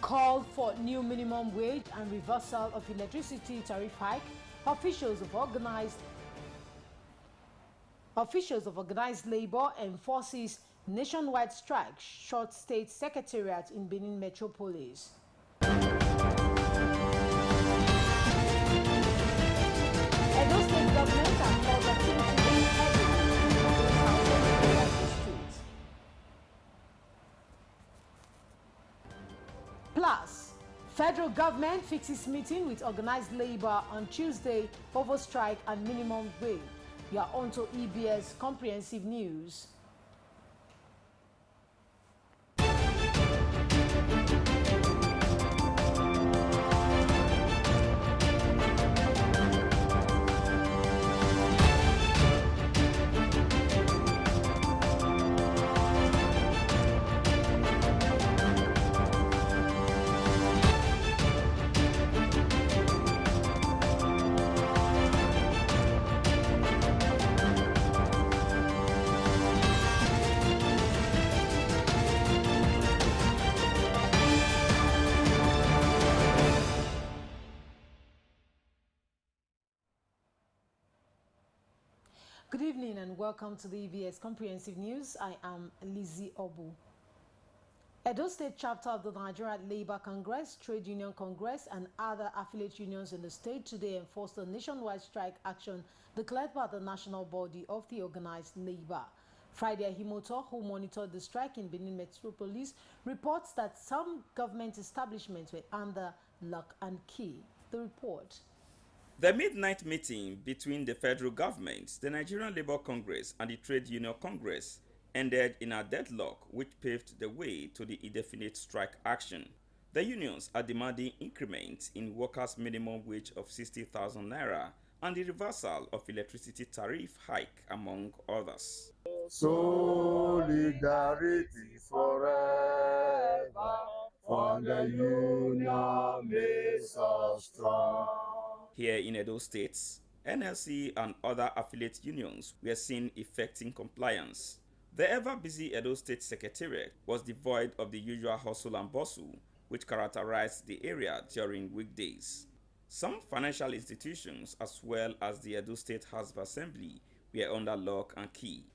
called for new minimum wage and reversal of electricity tariff hike. Officials of organized labor enforces nationwide strike, short state secretariat in Benin Metropolis. Edo State government and called activity streets. Plus, federal government fixes meeting with organized labor on Tuesday over strike and minimum wage. You are on to EBS Comprehensive News. Good evening and welcome to the EBS Comprehensive News. I am Lizzie Obu. Edo State chapter of the Nigerian Labour Congress, Trade Union Congress, and other affiliate unions in the state today enforced a nationwide strike action declared by the national body of the organized labor. Friday Ahimoto, who monitored the strike in Benin Metropolis, reports that some government establishments were under lock and key. The report. The midnight meeting between the federal government, the Nigerian Labour Congress, and the Trade Union Congress ended in a deadlock which paved the way to the indefinite strike action. The unions are demanding increments in workers' minimum wage of 60,000 naira and the reversal of electricity tariff hike, among others. Solidarity forever, for the union makes us strong. Here in Edo State, NLC and other affiliate unions were seen effecting compliance. The ever-busy Edo State Secretariat was devoid of the usual hustle and bustle which characterized the area during weekdays. Some financial institutions, as well as the Edo State House of Assembly, were under lock and key.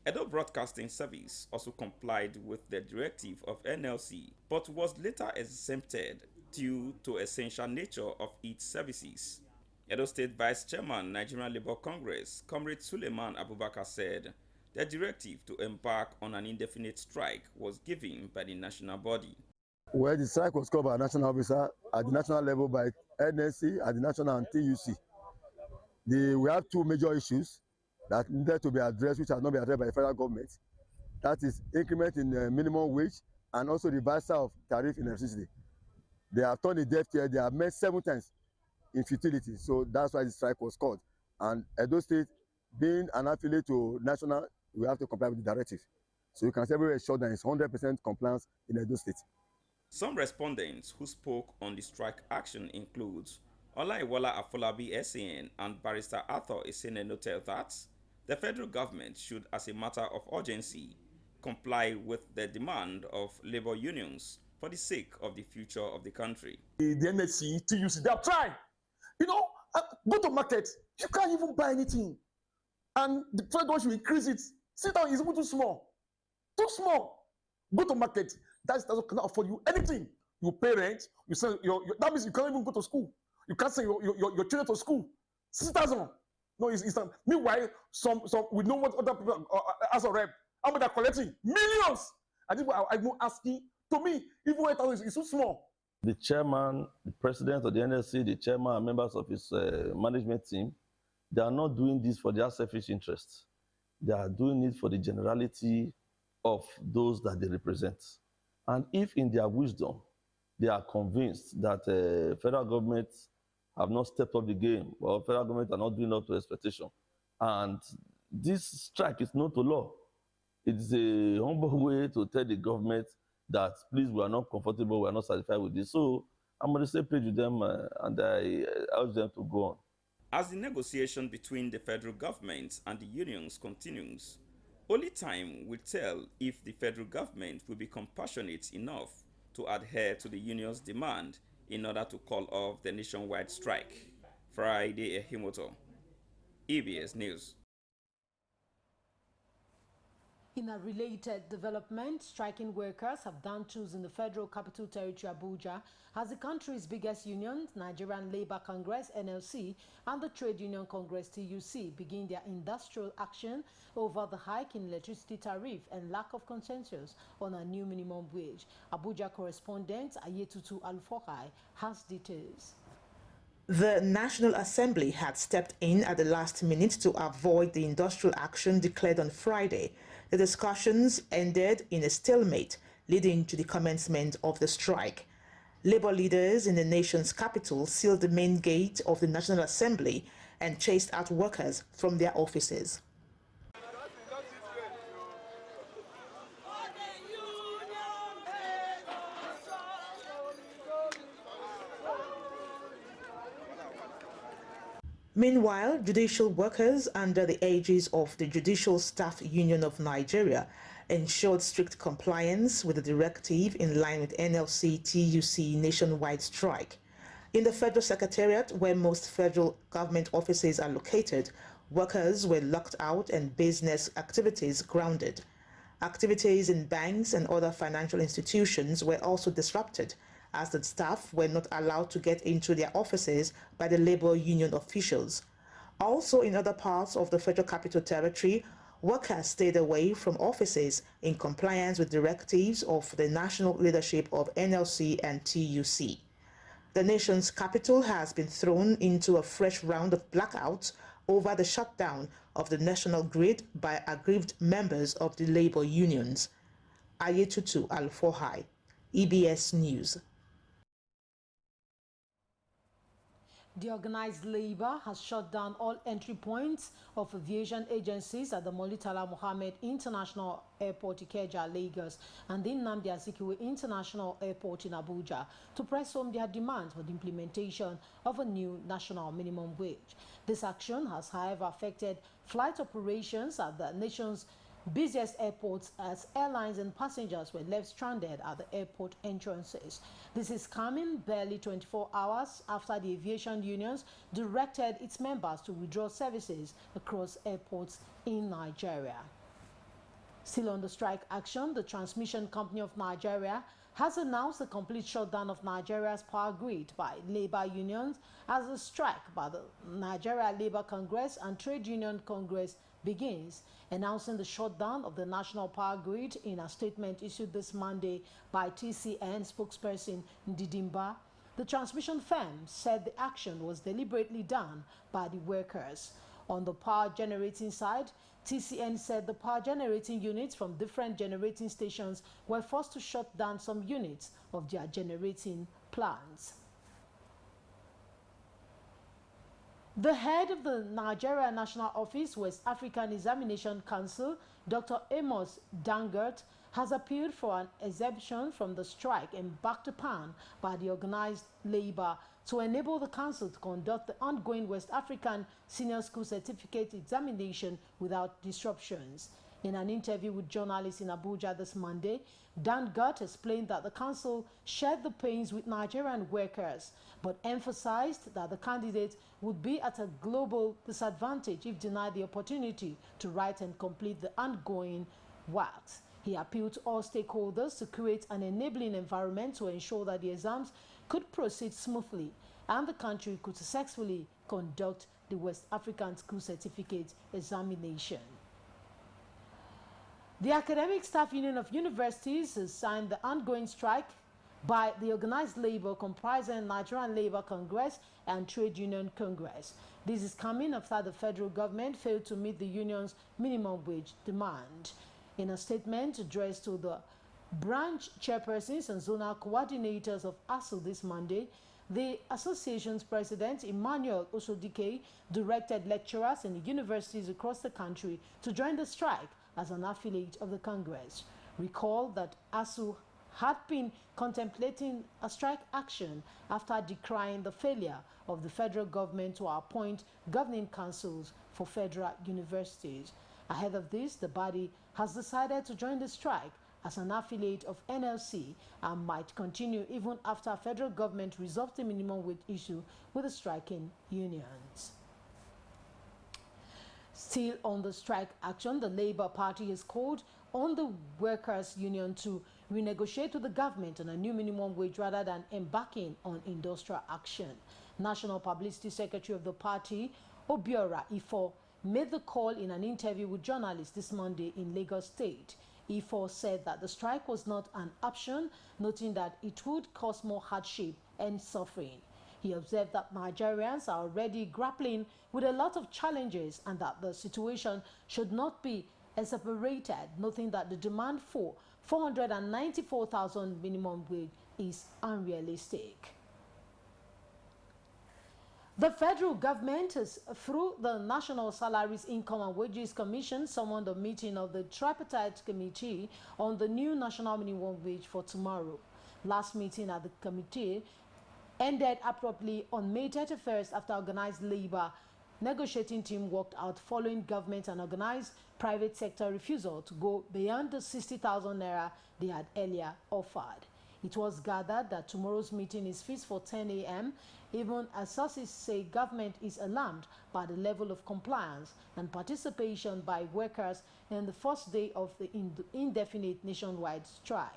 Edo Broadcasting Service also complied with the directive of NLC, but was later exempted due to essential nature of its services. Edo State Vice Chairman, Nigerian Labour Congress, Comrade Suleiman Abubakar said the directive to embark on an indefinite strike was given by the national body. Well, the strike was called by a national officer at the national level by NSC at the national and TUC. We have two major issues that needed to be addressed, which have not been addressed by the federal government. That is increment in minimum wage and also reversal of tariff in electricity. They have turned a deaf ear. They have met 7 times in futility. So that's why the strike was called. And Edo State, being an affiliate to national, we have to comply with the directive. So you can say very assured that it's 100% compliance in Edo State. Some respondents who spoke on the strike action includes Olaiwola Afolabi SAN and Barrister Arthur Esene noted that the federal government should, as a matter of urgency, comply with the demand of labor unions for the sake of the future of the country. The NSC, TUC, they have tried. You know, go to market, you can't even buy anything. And the federal should increase it. Sit down is even too small. Too small. Go to market, that cannot afford you anything. You pay rent, you send that means you can't even go to school. You can't send your children to school. 6,000. No, it's meanwhile, some we know what other people as a rep, how much they're collecting? Millions. I think I'm asking, to me, even 8,000 is too small. The chairman, the president of the NLC, the chairman and members of his management team, they are not doing this for their selfish interests. They are doing it for the generality of those that they represent. And if in their wisdom, they are convinced that federal government have not stepped up the game, or federal government are not doing up to expectation, and this strike is not to law, it's a humble way to tell the government that, please, we are not comfortable, we are not satisfied with this. So I'm on the same page with them, and I urge them to go on. As the negotiation between the federal government and the unions continues, only time will tell if the federal government will be compassionate enough to adhere to the union's demand in order to call off the nationwide strike. Friday Ehimoto, EBS News. In a related development, striking workers have done choose in the Federal Capital Territory, Abuja, as the country's biggest unions, Nigerian Labour Congress, NLC, and the Trade Union Congress, TUC, begin their industrial action over the hike in electricity tariff and lack of consensus on a new minimum wage. Abuja correspondent Ayetutu Alfokai has details. The National Assembly had stepped in at the last minute to avoid the industrial action declared on Friday. The discussions ended in a stalemate, leading to the commencement of the strike. Labour leaders in the nation's capital sealed the main gate of the National Assembly and chased out workers from their offices. Meanwhile, judicial workers under the aegis of the Judicial Staff Union of Nigeria ensured strict compliance with the directive in line with NLC-TUC nationwide strike. In the Federal Secretariat, where most federal government offices are located, workers were locked out and business activities grounded. Activities in banks and other financial institutions were also disrupted, as the staff were not allowed to get into their offices by the labor union officials. Also in other parts of the Federal Capital Territory, workers stayed away from offices in compliance with directives of the national leadership of NLC and TUC. The nation's capital has been thrown into a fresh round of blackouts over the shutdown of the national grid by aggrieved members of the labor unions. Ayetutu Alfohai, EBS News. The organized labor has shut down all entry points of aviation agencies at the Molitala Mohammed International Airport, Ikeja, Lagos, and the Nnamdi Azikiwe International Airport in Abuja to press home their demands for the implementation of a new national minimum wage. This action has, however, affected flight operations at the nation's busiest airports, as airlines and passengers were left stranded at the airport entrances. This is coming barely 24 hours after the aviation unions directed its members to withdraw services across airports in Nigeria. Still on the strike action, the Transmission Company of Nigeria has announced a complete shutdown of Nigeria's power grid by labor unions as a strike by the Nigeria Labour Congress and Trade Union Congress begins, announcing the shutdown of the national power grid in a statement issued this Monday by TCN spokesperson Ndidimba. The transmission firm said the action was deliberately done by the workers. On the power generating side, TCN said the power generating units from different generating stations were forced to shut down some units of their generating plants. The head of the Nigeria National Office West African Examination Council, Dr. Amos Dangert, has appealed for an exemption from the strike embarked upon by the organized labor to enable the council to conduct the ongoing West African Senior School Certificate examination without disruptions. In an interview with journalists in Abuja this Monday, Dangert explained that the council shared the pains with Nigerian workers, but emphasized that the candidate would be at a global disadvantage if denied the opportunity to write and complete the ongoing works. He appealed to all stakeholders to create an enabling environment to ensure that the exams could proceed smoothly and the country could successfully conduct the West African School Certificate examination. The Academic Staff Union of Universities has signed the ongoing strike by the organized labor comprising Nigerian Labour Congress and Trade Union Congress. This is coming after the federal government failed to meet the union's minimum wage demand. In a statement addressed to the branch chairpersons and zonal coordinators of ASU this Monday, the association's president, Emmanuel Osodike, directed lecturers in the universities across the country to join the strike as an affiliate of the Congress. Recall that ASU had been contemplating a strike action after decrying the failure of the federal government to appoint governing councils for federal universities. Ahead of this, the body has decided to join the strike as an affiliate of NLC and might continue even after federal government resolves the minimum wage issue with the striking unions. Still on the strike action, the Labour Party has called on the workers' union to renegotiate with the government on a new minimum wage rather than embarking on industrial action. National Publicity Secretary of the party, Obiora Ifo, made the call in an interview with journalists this Monday in Lagos State. Ifo said that the strike was not an option, noting that it would cause more hardship and suffering. He observed that Nigerians are already grappling with a lot of challenges and that the situation should not be exasperated, noting that the demand for 494,000 minimum wage is unrealistic. The federal government has, through the National Salaries, Income and Wages Commission, summoned a meeting of the tripartite committee on the new national minimum wage for tomorrow. Last meeting at the committee ended abruptly on May 31st after organized labor negotiating team walked out following government and organized private sector refusal to go beyond the 60,000 naira they had earlier offered. It was gathered that tomorrow's meeting is fixed for 10 a.m. even as sources say government is alarmed by the level of compliance and participation by workers in the first day of the indefinite nationwide strike.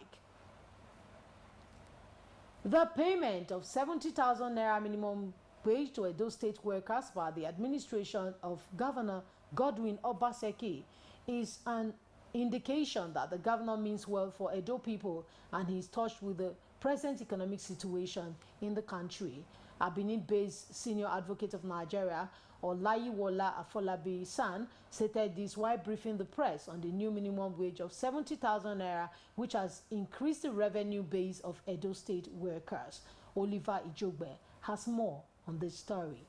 The payment of 70,000 naira minimum wage to Edo State workers by the administration of Governor Godwin Obaseki is an indication that the governor means well for Edo people and he is touched with the present economic situation in the country. A Benin-based senior advocate of Nigeria, Olayiwola Afolabi San, stated this while briefing the press on the new minimum wage of 70,000 naira, which has increased the revenue base of Edo State workers. Oliver Ijogbe has more on this story.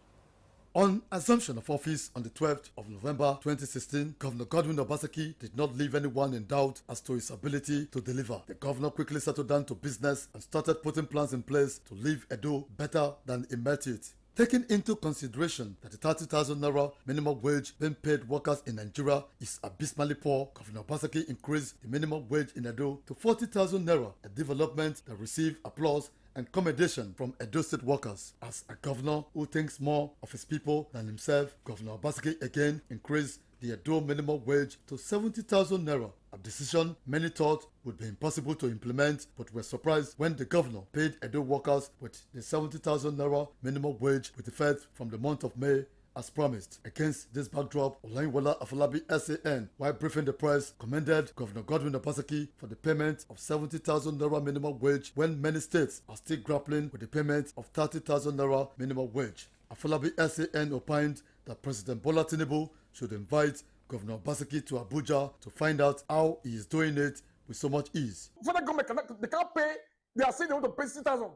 On assumption of office on the 12th of November 2016, Governor Godwin Obaseki did not leave anyone in doubt as to his ability to deliver. The governor quickly settled down to business and started putting plans in place to leave Edo better than he met it. Taking into consideration that the 30,000 naira minimum wage being paid workers in Nigeria is abysmally poor, Governor Obaseki increased the minimum wage in Edo to 40,000 naira, a development that received applause and commendation from Edo State workers. As a governor who thinks more of his people than himself, Governor Obaseki again increased the Edo minimum wage to 70,000 naira, a decision many thought would be impossible to implement, but were surprised when the governor paid Edo workers with the 70,000 naira minimum wage with effect from the month of May as promised. Against this backdrop, Olayiwola Afolabi SAN, while briefing the press, commended Governor Godwin Obaseki for the payment of 70,000 naira minimum wage when many states are still grappling with the payment of 30,000 naira minimum wage. Afolabi SAN opined that President Bola Tinubu should invite Governor Obaseki to Abuja to find out how he is doing it with so much ease. Federal government they can't pay. They are saying they want to pay 60,000.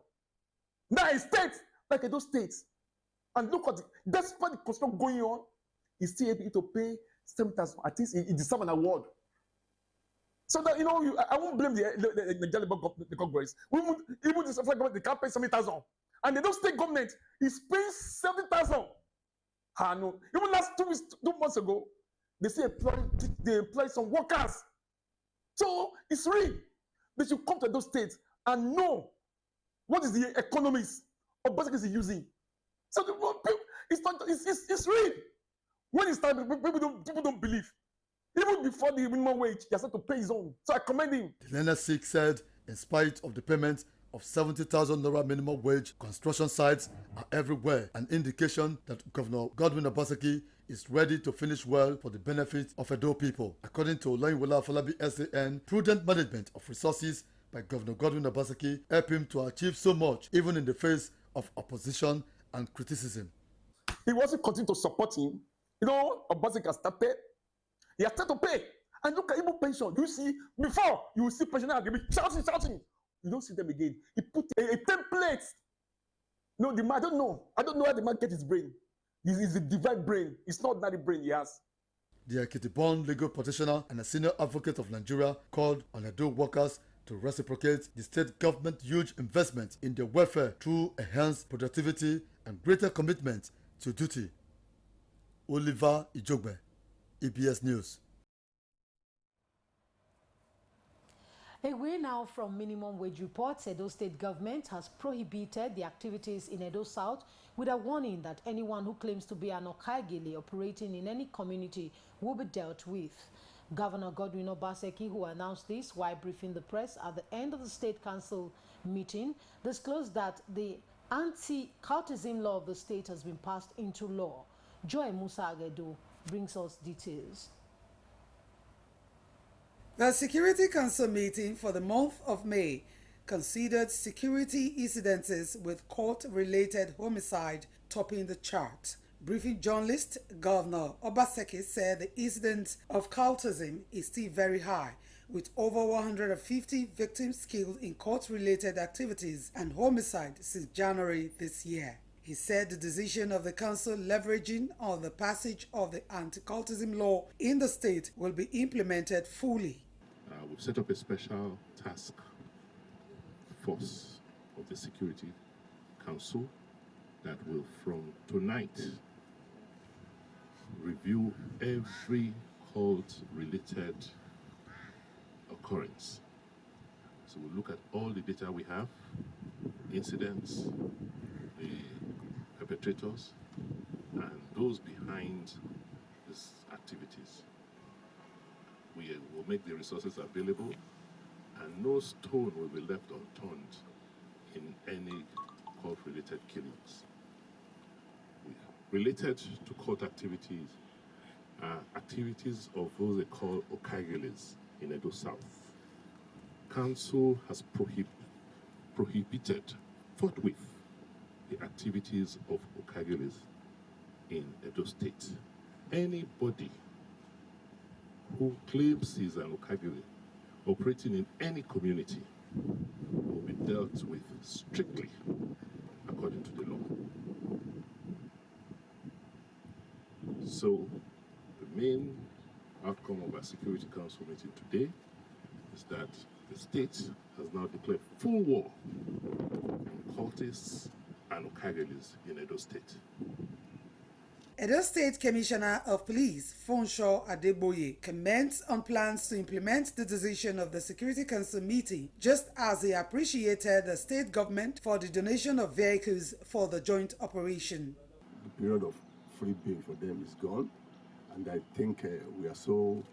Now in states like those states, and look at it, despite the construction going on, he's still able to pay 7,000. At least he deserves an award. So that I won't blame the Congress. Even the federal government, they can't pay 70,000, and the those state government is paying 70,000. No. Even last 2 months ago, they say they employ some workers. So it's real. They should come to those states and know what is the economics of Obaseki is using. So it's real. When it's time, people don't believe. Even before the minimum wage, he has to pay his own. So I commend him. The NSC said, in spite of the payment of 70,000 naira minimum wage, construction sites are everywhere, an indication that Governor Godwin Obaseki is ready to finish well for the benefit of Edo people. According to Olayiwola Afolabi SAN, prudent management of resources by Governor Godwin Obaseki helped him to achieve so much, even in the face of opposition and criticism. He wasn't continue to support him. Obaseki has started. He has started to pay. And look at even pension. You see, before you will see pensioners be shouting. You don't see them again. He put a template. No, the man, I don't know how the man gets his brain. It's a divine brain. It's not ordinary brain he has. The Ekiti-born legal practitioner and a senior advocate of Nigeria called on Edo workers to reciprocate the state government's huge investment in their welfare through enhanced productivity and greater commitment to duty. Oliver Ijogbe, EBS News. Away now from minimum wage reports, Edo State government has prohibited the activities in Edo South with a warning that anyone who claims to be an Okagele operating in any community will be dealt with. Governor Godwin Obaseki, who announced this while briefing the press at the end of the State Council meeting, disclosed that the anti-cultism law of the state has been passed into law. Joy Musa Agedo brings us details. The Security Council meeting for the month of May considered security incidences with court-related homicide topping the chart. Briefing journalist Governor Obaseki said the incidence of cultism is still very high, with over 150 victims killed in court-related activities and homicide since January this year. He said the decision of the council leveraging on the passage of the anti-cultism law in the state will be implemented fully. We've set up a special task force of the Security Council that will from tonight review every cult-related occurrence. So we'll look at all the data we have, incidents, the perpetrators, and those behind these activities. We will make the resources available, and no stone will be left unturned in any cult-related killings. Related to cult activities are activities of those they call Okageles in Edo South. Council has prohibited forthwith the activities of Okageles in Edo State. Anybody who claims he's an Okagele operating in any community will be dealt with strictly according to the law. So the main outcome of our Security Council meeting today is that the state has now declared full war on cultists and Okageles in Edo State. Edo State Commissioner of Police, Fonshaw Adeboye, comments on plans to implement the decision of the Security Council meeting, just as he appreciated the state government for the donation of vehicles for the joint operation. The period of free bill for them is gone, and I think we are so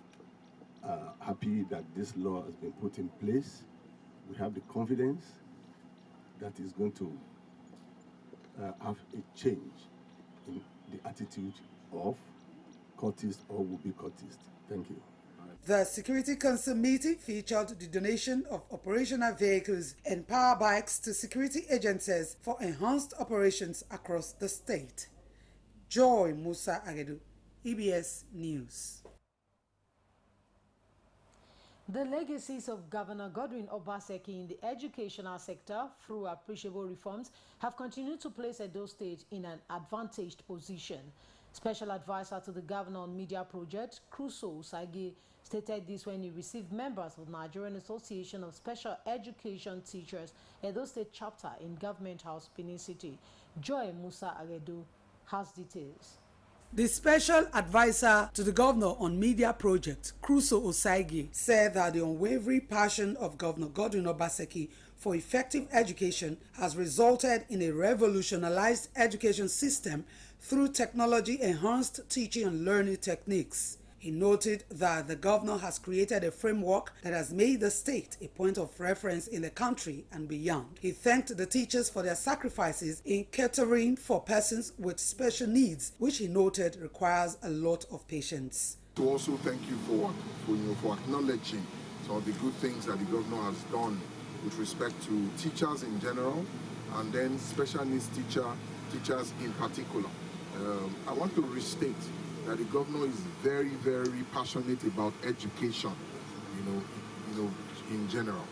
happy that this law has been put in place. We have the confidence that is going to have a change in the attitude of cultists or would-be cultists. Thank you. The Security Council meeting featured the donation of operational vehicles and power bikes to security agencies for enhanced operations across the state. Joy Musa Agedu, EBS News. The legacies of Governor Godwin Obaseki in the educational sector through appreciable reforms have continued to place Edo State in an advantaged position. Special advisor to the governor on media project, Crusoe Usagi, stated this when he received members of the Nigerian Association of Special Education Teachers, Edo State chapter in Government House, Benin City. Joy Musa Agedu has details. The special advisor to the governor on media project, Crusoe Usagi, said that the unwavering passion of Governor Godwin Obaseki for effective education has resulted in a revolutionized education system through technology-enhanced teaching and learning techniques. He noted that the governor has created a framework that has made the state a point of reference in the country and beyond. He thanked the teachers for their sacrifices in catering for persons with special needs, which he noted requires a lot of patience. To also thank you for acknowledging some of the good things that the governor has done with respect to teachers in general, and then special needs teachers in particular. I want to restate that the governor is very, very passionate about education, in general.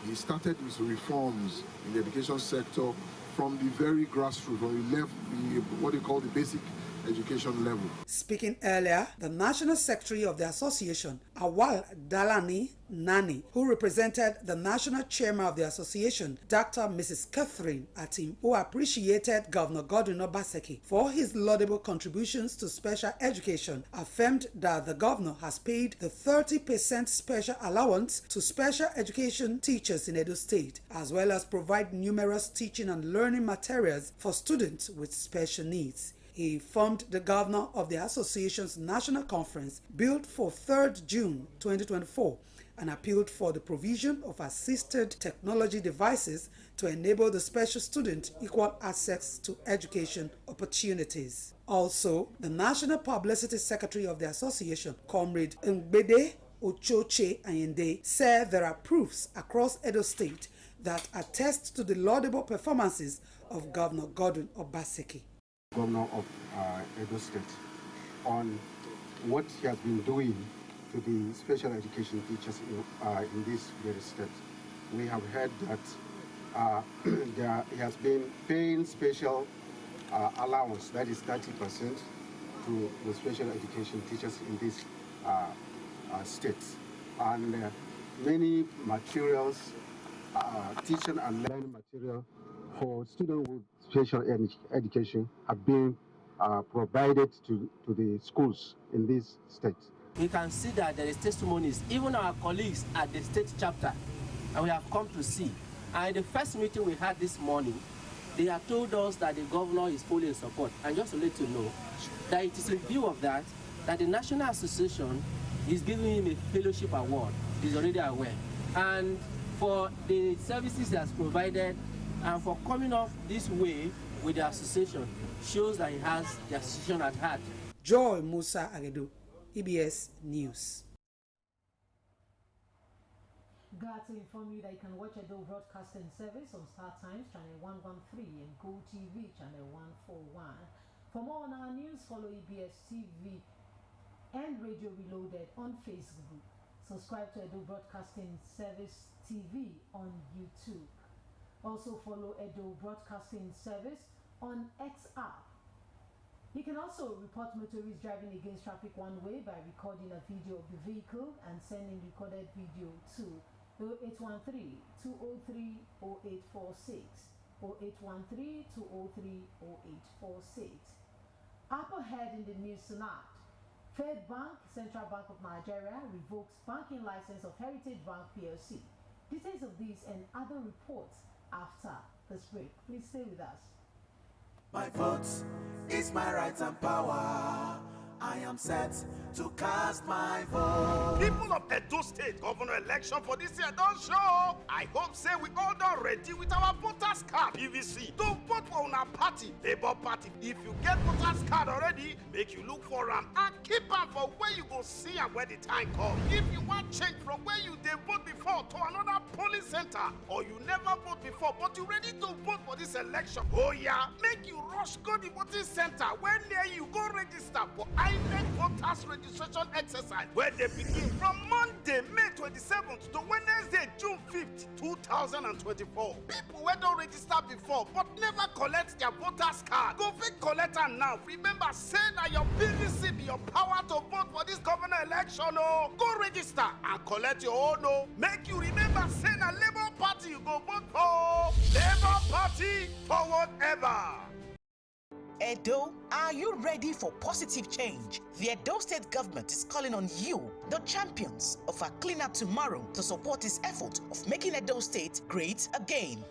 He started his reforms in the education sector from the very grassroots, when we left what they call the basic education level. Speaking earlier, the National Secretary of the Association, Awal Dalani Nani, who represented the National Chairman of the Association, Dr. Mrs. Catherine Atim, who appreciated Governor Godwin Obaseki for his laudable contributions to special education, affirmed that the governor has paid the 30% special allowance to special education teachers in Edo State, as well as provide numerous teaching and learning materials for students with special needs. He informed the governor of the association's national conference, built for 3rd June 2024, and appealed for the provision of assisted technology devices to enable the special student equal access to education opportunities. Also, the National Publicity Secretary of the association, Comrade Ngbede Ochoche Ayende, said there are proofs across Edo State that attest to the laudable performances of Governor Godwin Obaseki. Governor of Edo State, on what he has been doing to the special education teachers in this very state. We have heard that he has been paying special allowance, that is 30%, to the special education teachers in this state. And many materials, teaching and learning material for students with special education have been provided to the schools in this state. We can see that there is testimonies, even our colleagues at the state chapter, and we have come to see. And the first meeting we had this morning, they have told us that the governor is fully in support. And just to let you know, that it is in view of that, that the National Association is giving him a fellowship award. He's already aware. And for the services he has provided, and for coming off this way with the association, shows that he has the association at heart. Joy Musa Agedo, EBS News. Glad to inform you that you can watch Edo Broadcasting Service on Star Times Channel 113 and Go TV Channel 141. For more on our news, follow EBS TV and Radio Reloaded on Facebook. Subscribe to Edo Broadcasting Service TV on YouTube. Also follow Edo Broadcasting Service on X app. You can also report motorists driving against traffic one way by recording a video of the vehicle and sending recorded video to 0813-203-0846 or 813-203-0846. Up ahead in the news tonight, Fed Bank, Central Bank of Nigeria, revokes banking license of Heritage Bank PLC. Details of these and other reports after this break. Please stay with us. My vote is my right and power. I am set to cast my vote. People of Edo State governor election for this year don't show. I hope say we all done ready with our voters card PVC to vote for our party, Labour Party. If you get voters card already, make you look for them and keep them for where you go see them when the time comes. If you want change from where you did vote before to another polling center, or you never vote before but you ready to vote for this election, oh yeah, make you rush go the voting center where near you go register for INEC voters registration exercise where they begin from Monday, May 27th to Wednesday, June 5th, 2024. People who don't register before but never collect their voters card, go fit collect them now. Remember, say that your PVC be your power to vote for this governor election. Oh, go register and collect your own. Oh, make you remember, say that Labour Party you go vote for. Labour Party forward ever. Edo, are you ready for positive change? The Edo State government is calling on you, the champions of a cleaner tomorrow, to support its effort of making Edo State great again.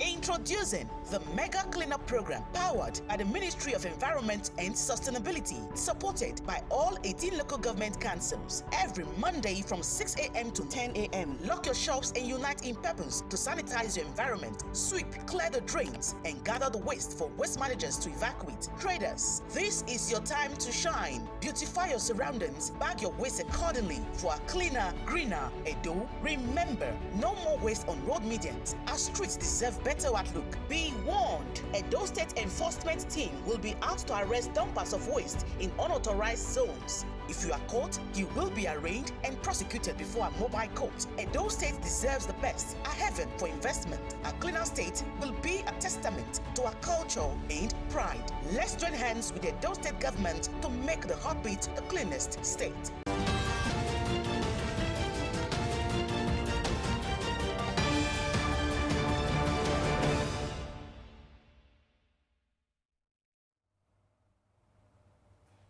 Introducing the Mega Cleanup Program powered by the Ministry of Environment and Sustainability, supported by all 18 local government councils. Every Monday from 6 a.m. to 10 a.m., lock your shops and unite in purpose to sanitize your environment, sweep, clear the drains, and gather the waste for waste managers to evacuate. Traders, this is your time to shine. Beautify your surroundings, bag your waste accordingly for a cleaner, greener Edo. Remember, no more waste on road medians. Our streets deserve better outlook. Be warned, Edo State Enforcement Team will be out to arrest dumpers of waste in unauthorized zones. If you are caught, you will be arraigned and prosecuted before a mobile court. Edo State deserves the best, a heaven for investment. A cleaner state will be a testament to our culture and pride. Let's join hands with the Edo State government to make the heartbeat the cleanest state.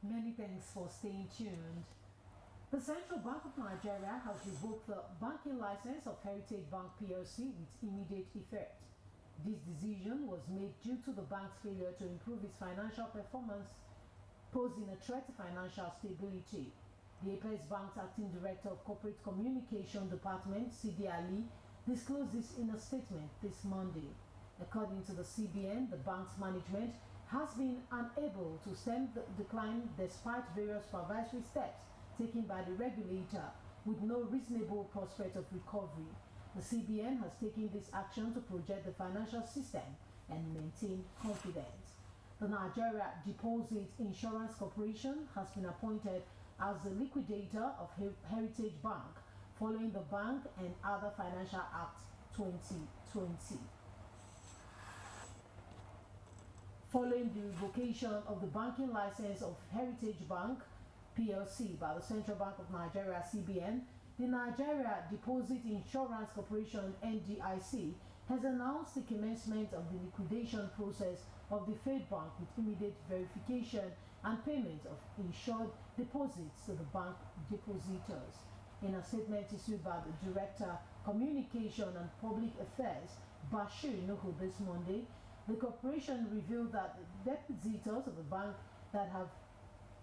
Many thanks for staying tuned. The Central Bank of Nigeria has revoked the banking license of Heritage Bank PLC with immediate effect. This decision was made due to the bank's failure to improve its financial performance, posing a threat to financial stability. The Apex Bank's acting director of Corporate Communication Department, Sidi Ali, disclosed this in a statement this Monday. According to the CBN, the bank's management has been unable to stem the decline despite various supervisory steps taken by the regulator with no reasonable prospect of recovery. The CBN has taken this action to project the financial system and maintain confidence. The Nigeria Deposit Insurance Corporation has been appointed as the liquidator of Heritage Bank following the Bank and Other Financial Act 2020. Following the revocation of the banking license of Heritage Bank PLC by the Central Bank of Nigeria (CBN), the Nigeria Deposit Insurance Corporation (NDIC) has announced the commencement of the liquidation process of the Fed Bank with immediate verification and payment of insured deposits to the bank depositors. In a statement issued by the Director, Communication and Public Affairs, Bashir Nuhu, this Monday, the corporation revealed that the depositors of the bank that have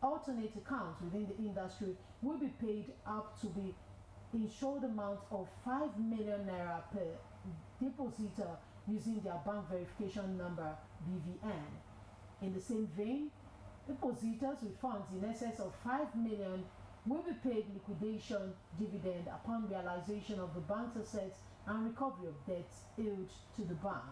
alternate accounts within the industry will be paid up to the insured amount of 5 million naira per depositor using their bank verification number BVN. In the same vein, depositors with funds in excess of 5 million will be paid liquidation dividend upon realization of the bank's assets and recovery of debts owed to the bank.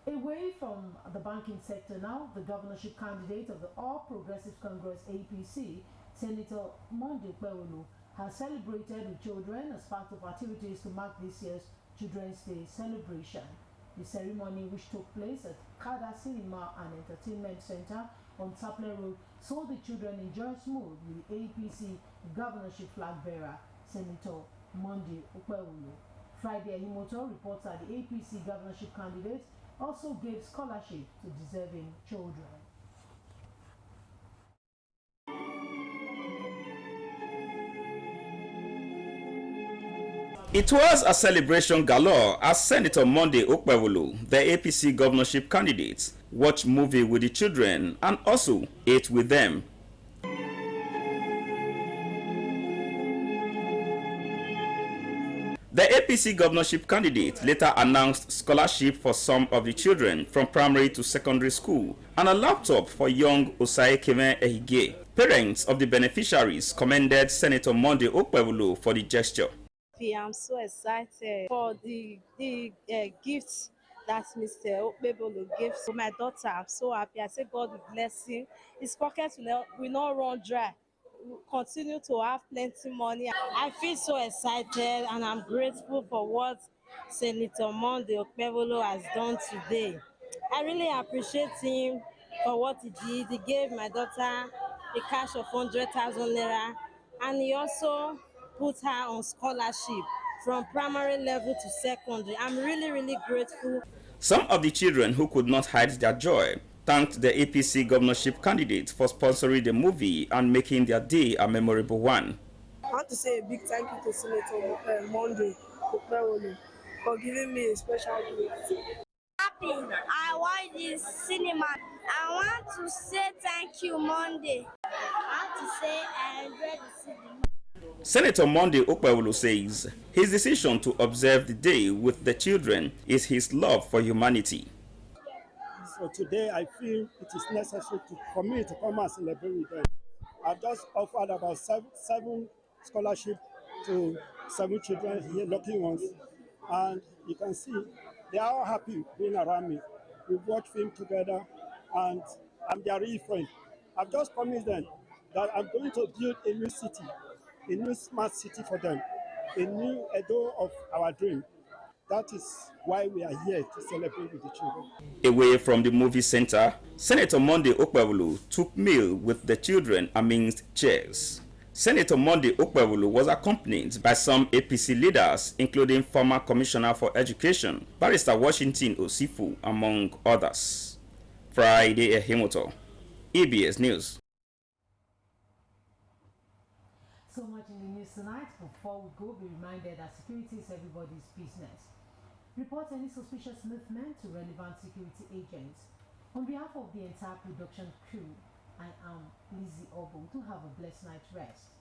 Away from the banking sector now, the governorship candidate of the All Progressives Congress APC, Senator Monday Okpebholo, has celebrated with children as part of activities to mark this year's Children's Day celebration. The ceremony, which took place at Kada Cinema and Entertainment Center on Sapler Road, saw the children in joyous mood with the APC governorship flag bearer, Senator Monday Okpebholo. Friday Ahimoto reports that the APC governorship candidate also gave scholarship to deserving children. It was a celebration galore as Senator Monday Okpebholo, the APC governorship candidate, watched movie with the children and also ate with them. The APC governorship candidate later announced scholarship for some of the children from primary to secondary school and a laptop for young Osai Keme Ehige. Parents of the beneficiaries commended Senator Monday Okpebholo for the gesture. I'm so excited for the gifts that Mr. Okpebholo gave to my daughter. I'm so happy. I say God will bless him. His pockets will not run dry. Continue to have plenty money. I feel so excited and I'm grateful for what Senator Monday Okpebholo has done today. I really appreciate him for what he did. He gave my daughter a cash of 100,000 naira and he also put her on scholarship from primary level to secondary. I'm really grateful. Some of the children who could not hide their joy thanked the APC governorship candidate for sponsoring the movie and making their day a memorable one. I want to say a big thank you to Senator Monday Okpebholo for giving me a special gift. Happy, I watched the cinema. I want to say thank you, Monday. I want to say I enjoyed the cinema. Senator Monday Okpebholo says his decision to observe the day with the children is his love for humanity. So today I feel it is necessary for me to come and celebrate with them. I've just offered about seven scholarships to 7 children here, lucky ones. And you can see they are all happy being around me. We've watched film together, and I'm their real friend. I've just promised them that I'm going to build a new city, a new smart city for them, a new Edo of our dream. That is why we are here to celebrate with the children. Away from the movie center, Senator Monday Okpebholo took meal with the children amidst cheers. Senator Monday Okpebholo was accompanied by some APC leaders, including former Commissioner for Education, Barrister Washington Osifu, among others. Friday Ehimoto, EBS News. So much in the news tonight. Before we go, be reminded that security is everybody's business. Report any suspicious movement to relevant security agents. On behalf of the entire production crew, I am Lizzie Obo. Do have a blessed night rest.